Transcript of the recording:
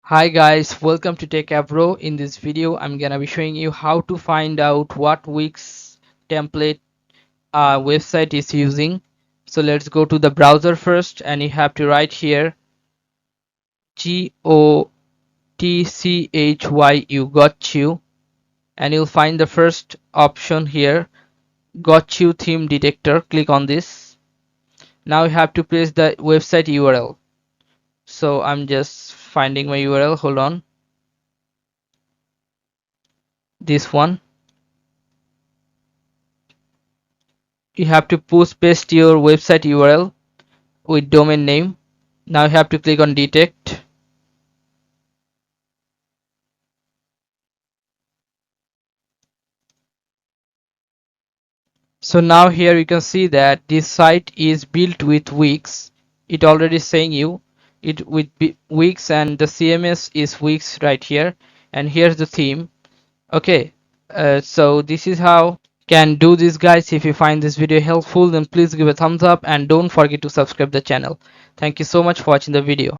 Hi guys, welcome to Techavro. In this video, I'm gonna be showing you how to find out what Wix template website is using. So let's go to the browser first, and you have to write here got you, and you'll find the first option here, got you theme detector. Click on this. Now you have to paste the website URL. So I'm just finding my URL. Hold on, this one. You have to paste your website URL with domain name. Now you have to click on detect. So now here you can see that this site is built with Wix. It already saying you it with Wix, and the CMS is Wix right here, and here's the theme. Okay, so this is how can do this guys. If you find this video helpful, then please give a thumbs up and don't forget to subscribe the channel. Thank you so much for watching the video.